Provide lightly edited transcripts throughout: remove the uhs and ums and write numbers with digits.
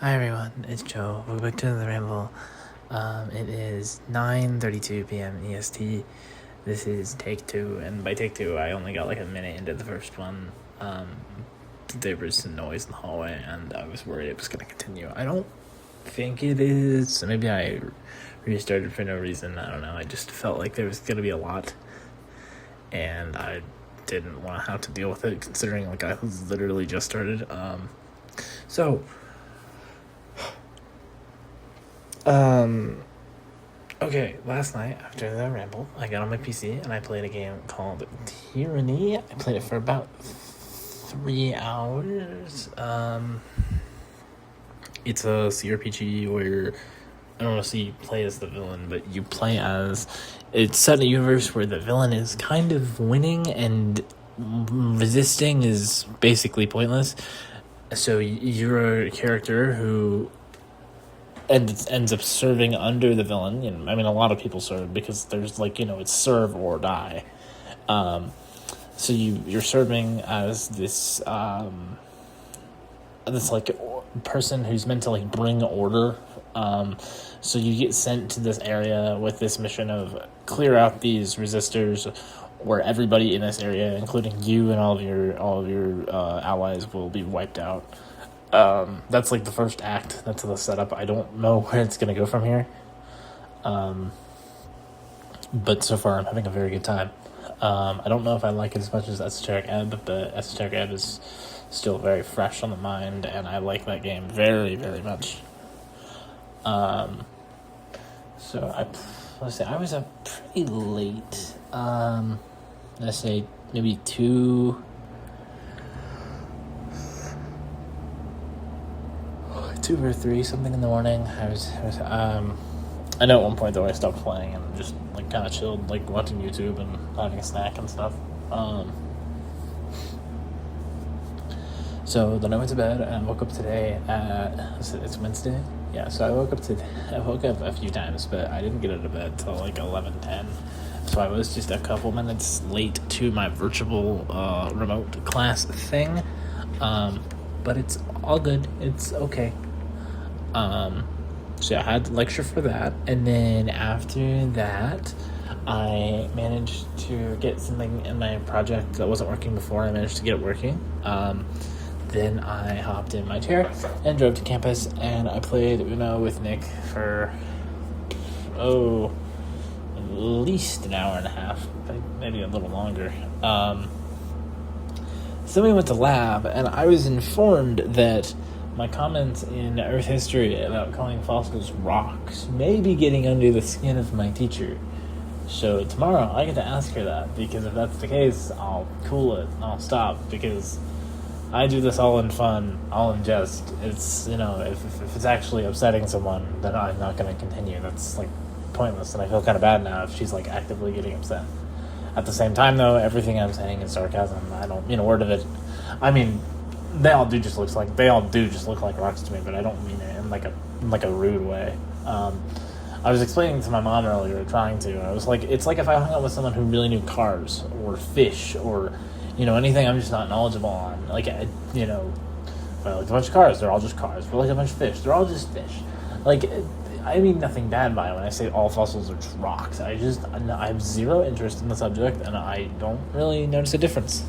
Hi everyone, it's Joe. Welcome back to another ramble. It is 9:32 p.m. EST. This is take two, and by take two, I only got like a minute into the first one. There was some noise in the hallway, and I was worried it was going to continue. I don't think it is. Maybe I restarted for no reason. I don't know. I just felt like there was going to be a lot, and I didn't want to have to deal with it, considering like I was literally just started. Okay, last night after the ramble, I got on my PC and I played a game called Tyranny. I played it for about 3 hours. It's a CRPG where I don't want to say you play as the villain, but you play as... It's set in a universe where the villain is kind of winning and resisting is basically pointless. So you're a character who ends up serving under the villain. I mean, a lot of people serve because there's it's serve or die. So you're serving as this person who's meant to bring order. So you get sent to this area with this mission of clear out these resistors, where everybody in this area, including you and all of your allies, will be wiped out. That's the first act. That's the setup. I don't know where it's going to go from here. But so far I'm having a very good time. I don't know if I like it as much as Esoteric Ebb, but Esoteric Ebb is still very fresh on the mind, and I like that game very, very much. So I was up pretty late. Let's say maybe 2 or 3 something in the morning. I know at one point though I stopped playing and just kind of chilled, watching YouTube and having a snack and stuff. So then I went to bed and woke up today it's Wednesday. Yeah, so I woke up a few times, but I didn't get out of bed till 11:10. So I was just a couple minutes late to my virtual remote class thing. But it's all good. It's okay. So I had lecture for that, and then after that, I managed to get something in my project that wasn't working before. I managed to get it working. Then I hopped in my chair and drove to campus, and I played Uno with Nick for at least an hour and a half, maybe a little longer. So we went to lab, and I was informed that my comments in Earth history about calling fossils rocks may be getting under the skin of my teacher. So tomorrow I get to ask her that, because if that's the case, I'll cool it. I'll stop, because I do this all in fun, all in jest. It's, if it's actually upsetting someone, then I'm not going to continue. That's pointless, and I feel kind of bad now if she's actively getting upset. At the same time, though, everything I'm saying is sarcasm. I don't mean a word of it. I mean, they all do just look like rocks to me, but I don't mean it in a rude way. I was explaining to my mom earlier, I was it's like if I hung out with someone who really knew cars or fish or anything I'm just not knowledgeable on. If I like a bunch of cars, they're all just cars. If I like a bunch of fish, they're all just fish. I mean nothing bad by it when I say all fossils are just rocks. I have zero interest in the subject, and I don't really notice a difference.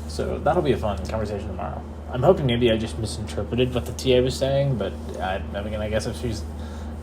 So that'll be a fun conversation tomorrow. I'm hoping maybe I just misinterpreted what the TA was saying, but I guess if she's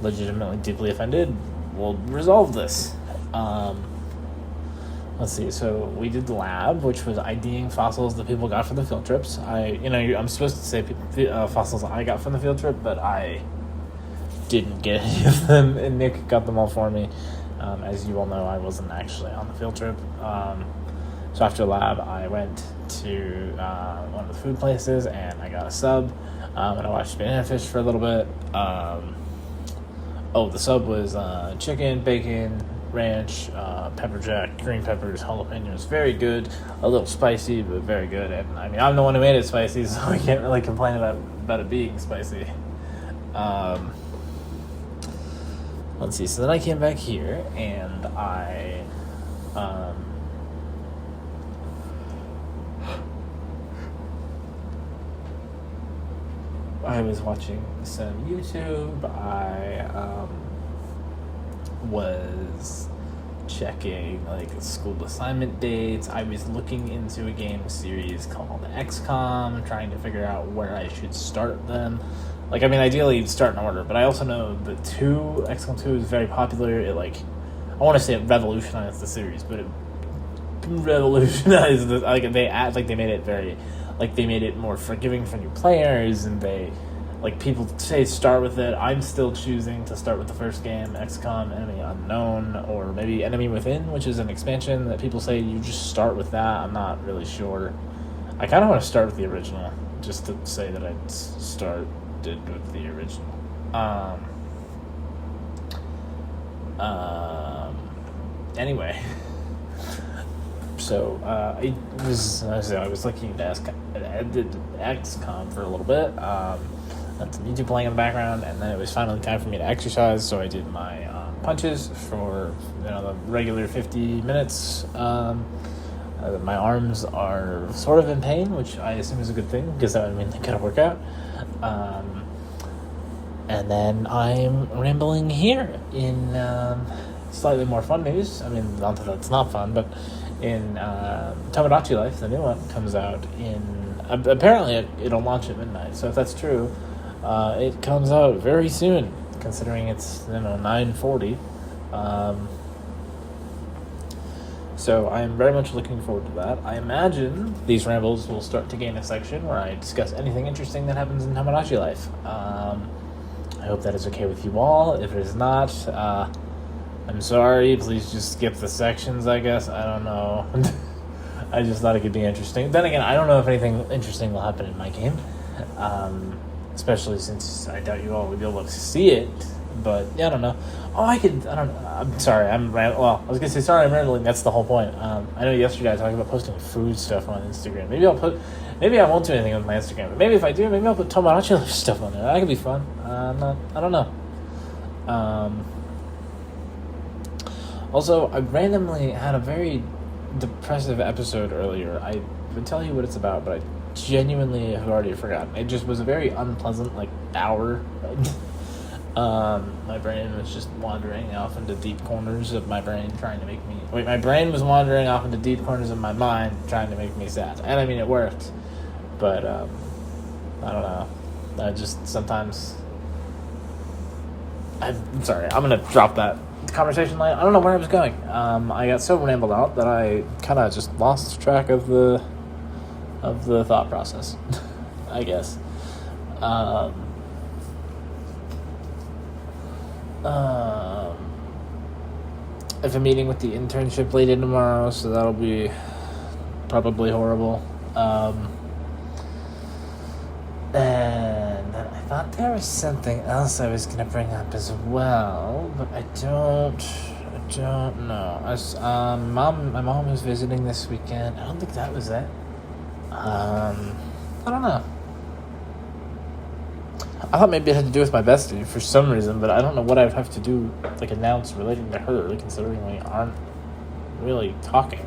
legitimately deeply offended, we'll resolve this. Let's see. So we did the lab, which was IDing fossils that people got from the field trips. I'm supposed to say fossils I got from the field trip, but I didn't get any of them, and Nick got them all for me. As you all know, I wasn't actually on the field trip. So after lab, I went to one of the food places, and I got a sub, and I watched Banana Fish for a little bit. The sub was chicken, bacon, ranch, pepper jack, green peppers, jalapenos. Very good. A little spicy, but very good. And I mean, I'm the one who made it spicy, so I can't really complain about it being spicy. Let's see. So then I came back here, and I I was watching some YouTube. I was checking like school assignment dates. I was looking into a game series called XCOM, trying to figure out where I should start them. Like, I mean, ideally you'd start in order, but I also know that XCOM 2 is very popular. It, like, I want to say it revolutionized the series, but it revolutionized they made it very, like, they made it more forgiving for new players, and they, like, people say start with it. I'm still choosing to start with the first game, XCOM Enemy Unknown, or maybe Enemy Within, which is an expansion that people say you just start with that. I'm not really sure. I kind of want to start with the original, just to say that I started with the original. Anyway, so I was looking at XCOM for a little bit. Had some YouTube playing in the background, and then it was finally time for me to exercise. So I did my punches for the regular 50 minutes. My arms are sort of in pain, which I assume is a good thing because that would mean they got to work out. And then I'm rambling here in slightly more fun news. I mean, not that that's not fun, but in Tomodachi Life, the new one, comes out in... apparently, it'll launch at midnight, so if that's true, it comes out very soon, considering it's 9:40. So I am very much looking forward to that. I imagine these rambles will start to gain a section where I discuss anything interesting that happens in Tomodachi Life. I hope that is okay with you all. If it is not, I'm sorry. Please just skip the sections, I guess. I don't know. I just thought it could be interesting. Then again, I don't know if anything interesting will happen in my game. Especially since I doubt you all will be able to see it. But, yeah, I don't know. I don't know. I'm sorry. I was going to say, sorry, I'm rambling. That's the whole point. I know yesterday I talked about posting food stuff on Instagram. Maybe I won't do anything with my Instagram. But maybe if I do, maybe I'll put Tomodachi Life stuff on there. That could be fun. I don't know. Also, I randomly had a very depressive episode earlier. I would tell you what it's about, but I genuinely have already forgotten. It just was a very unpleasant, hour. My brain was just wandering off into deep corners of my brain, my brain was wandering off into deep corners of my mind, trying to make me sad. And I mean, it worked. But, I don't know. I just sometimes... I'm sorry, I'm gonna drop that conversation line. I don't know where I was going. I got so rambled out that I kind of just lost track of the thought process, I guess. I have a meeting with the internship lady tomorrow, so that'll be probably horrible. And I thought there was something else I was gonna bring up as well, but I don't know. My mom was visiting this weekend. I don't think that was it. I don't know. I thought maybe it had to do with my bestie for some reason, but I don't know what I would have to do, announce relating to her, considering we aren't really talking.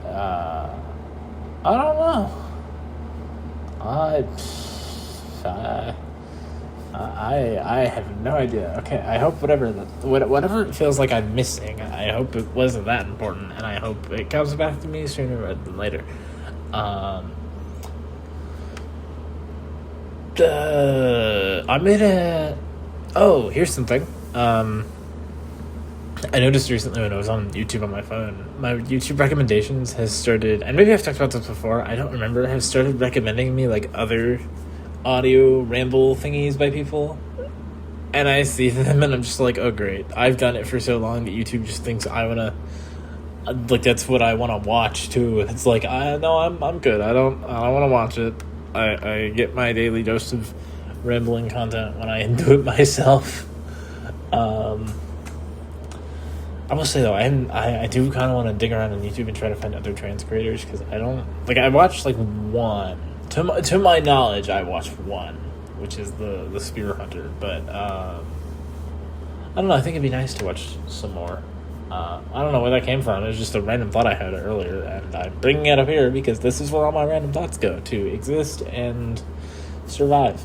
I don't know. I have no idea. Okay, I hope whatever it feels like I'm missing, I hope it wasn't that important, and I hope it comes back to me sooner rather than later. Here's something. I noticed recently when I was on YouTube on my phone, my YouTube recommendations has started, and maybe I've talked about this before, I don't remember, has started recommending me other audio ramble thingies by people, and I see them and I'm just oh great, I've done it for so long that YouTube just thinks I wanna, that's what I wanna watch too. It's I'm good, I don't wanna watch it. I get my daily dose of rambling content when I do it myself. I will say though, I do kind of want to dig around on YouTube and try to find other trans creators, because I don't I watched one. To my knowledge, I watched one, which is the Spear Hunter. But I don't know. I think it'd be nice to watch some more. I don't know where that came from. It was just a random thought I had earlier, and I'm bringing it up here because this is where all my random thoughts go to exist and survive.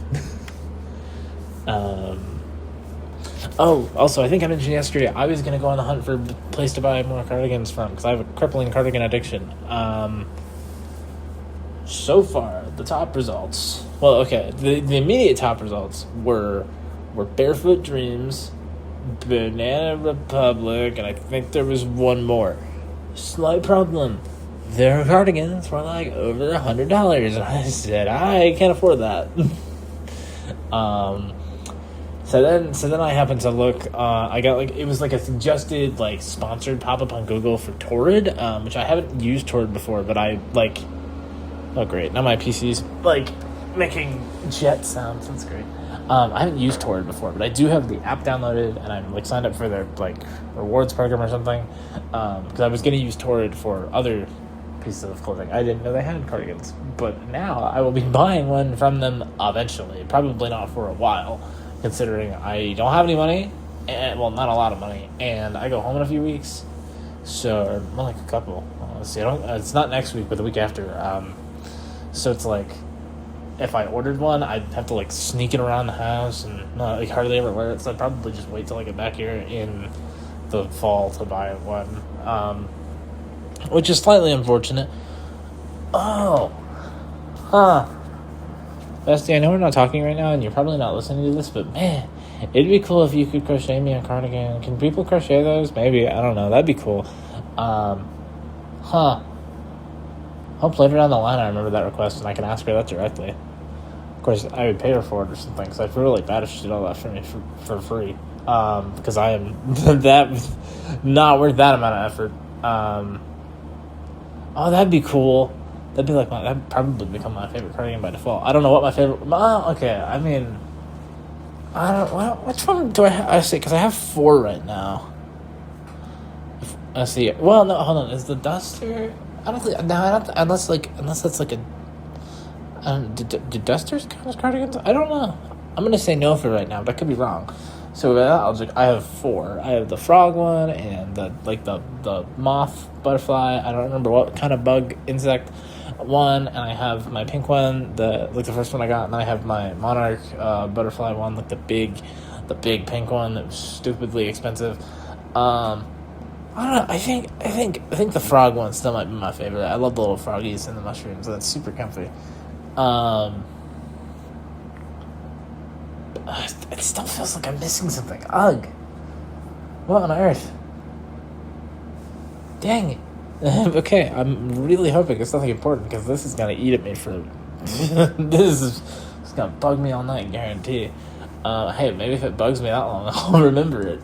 Oh, also, I think I mentioned yesterday I was going to go on the hunt for a place to buy more cardigans from because I have a crippling cardigan addiction. So far, the top results... Well, okay, the immediate top results were Barefoot Dreams, Banana Republic, and I think there was one more. Slight problem. Their cardigans were like over $100, and I said, I can't afford that. So then I happened to look. I got it was like a suggested sponsored pop up on Google for Torrid, which I haven't used Torrid before, but I like. Oh great! Now my PC's making jet sounds. That's great. I haven't used Torrid before, but I do have the app downloaded, and I'm signed up for their rewards program or something. Because I was going to use Torrid for other pieces of clothing. I didn't know they had cardigans, but now I will be buying one from them eventually. Probably not for a while, considering I don't have any money, and not a lot of money, and I go home in a few weeks. So more like a couple. Let's see. It's not next week, but the week after. So it's if I ordered one, I'd have to sneak it around the house and hardly ever wear it. So I'd probably just wait till I get back here in the fall to buy one, which is slightly unfortunate. Oh, Bestie, I know we're not talking right now, and you're probably not listening to this, but man, it'd be cool if you could crochet me a cardigan. Can people crochet those? Maybe, I don't know. That'd be cool. Hope later down the line I remember that request and I can ask her that directly. Of course, I would pay her for it or something, because I feel really bad if she did all that for me for free. Because I am not worth that amount of effort. Oh, that'd be cool. That'd be that'd probably become my favorite cardigan by default. I don't know what my favorite... okay, I mean... I don't... Well, which one do I have? I see, because I have 4 right now. Let's see. Well, no, hold on. Is the Duster... I don't think... No, I don't... Unless that's a... do Dusters count as cardigans? I don't know. I'm going to say no for right now, but I could be wrong. So I have 4. I have the frog one and the moth butterfly. I don't remember what kind of bug insect one, and I have my pink one, the first one I got, and I have my monarch butterfly one, the big pink one that was stupidly expensive. I don't know. I think the frog one still might be my favorite. I love the little froggies and the mushrooms. That's super comfy. It still feels like I'm missing something. Ugh. What on earth? Dang it. Okay, I'm really hoping it's nothing important, because this is going to eat at me for... this is going to bug me all night, guarantee. Hey, maybe if it bugs me that long, I'll remember it.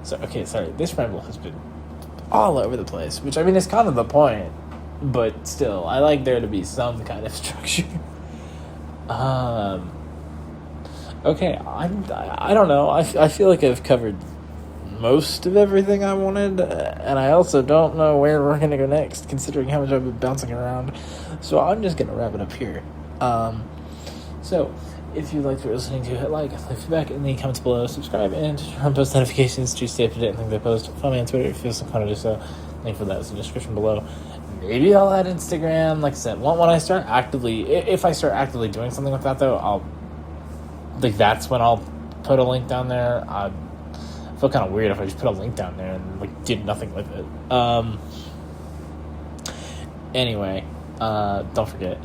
So, okay, sorry. This ramble has been all over the place, which, I mean, is kind of the point. But still, I like there to be some kind of structure. Okay, I don't know. I feel like I've covered most of everything I wanted, and I also don't know where we're going to go next, considering how much I've been bouncing around. So I'm just going to wrap it up here. So, if you liked what you're listening to, hit like, leave feedback in the comments below, subscribe, and turn on post notifications to stay up to date on things I post. Follow me on Twitter if you feel some kind of do so. Link for that is in the description below. Maybe I'll add Instagram. Like I said, when I start actively, if I start actively doing something with that, though, that's when I'll put a link down there. I feel kind of weird if I just put a link down there and did nothing with it. Anyway, don't forget,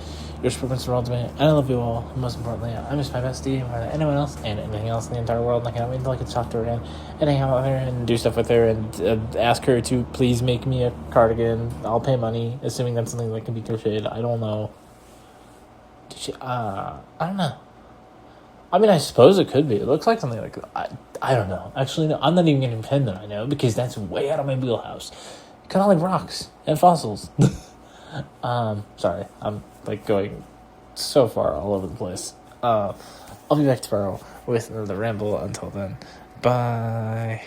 your support means the world to me, and I love you all. And most importantly, I miss my bestie more than anyone else and anything else in the entire world. And I cannot wait until I can talk to her again and hang out with her and do stuff with her and ask her to please make me a cardigan. I'll pay money, assuming that's something that can be crocheted. I don't know. I don't know. I mean, I suppose it could be. It looks like something I don't know. Actually, no, I'm not even going to pretend that I know, because that's way out of my wheelhouse. Kind of like rocks and fossils. Sorry, I'm going so far all over the place. I'll be back tomorrow with another ramble. Until then, bye.